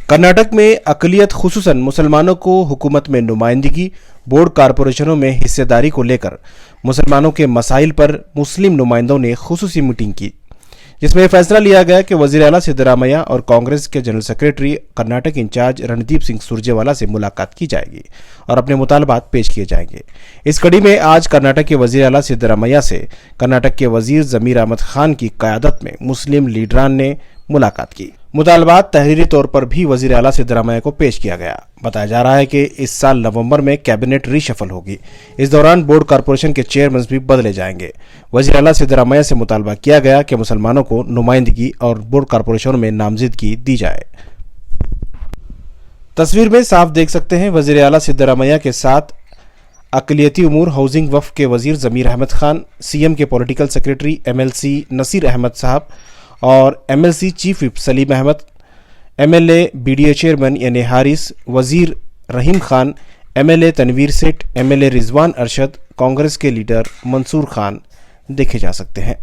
कर्नाटक में अक़लियत खुसूसन मुसलमानों को हुकूमत में नुमाइंदगी, बोर्ड कॉरपोरेशनों में हिस्सेदारी को लेकर मुसलमानों के मसाइल पर मुस्लिम नुमाइंदों ने खुसूसी मीटिंग की, जिसमें फैसला लिया गया कि वज़ीर आला सिद्धरामैया और कांग्रेस के general secretary Karnataka in charge Randeep Singh Surjewala से मुलाकात की जाएगी और अपने मुतालबात पेश किए जाएंगे। इस कड़ी में आज कर्नाटक के वज़ीर आला सिद्धरामैया से कर्नाटक के वज़ीर ज़मीर अहमद खान की क़यादत में मुस्लिम लीडरान ने मुलाकात की। मुतालबात तहरीरी तौर पर भी वज़ीर आला सिद्धरामैया को पेश किया गया। बताया जा रहा है कि इस साल नवंबर में कैबिनेट रीशफल होगी। इस दौरान बोर्ड कॉरपोरेशन के चेयरमैन भी बदले जाएंगे। वज़ीर आला सिद्धरामैया से मुतालबा किया गया कि मुसलमानों को नुमाइंदगी और बोर्ड कॉरपोरेशनों में नामजदगी दी जाए। तस्वीर में साफ देख सकते हैं वज़ीर आला सिद्धरामैया के साथ अक़लियती उमूर हाउसिंग वफ़ के वज़ीर ज़मीर अहमद खान, सीएम के political secretary MLC Naseer Ahmed साहब और MLC chief whip Saleem Ahmed, MLA BDA chairman यानी हारिस, वज़ीर रहीम खान, MLA तनवीर सेठ, MLA रिजवान अरशद, कांग्रेस के लीडर मंसूर खान देखे जा सकते हैं।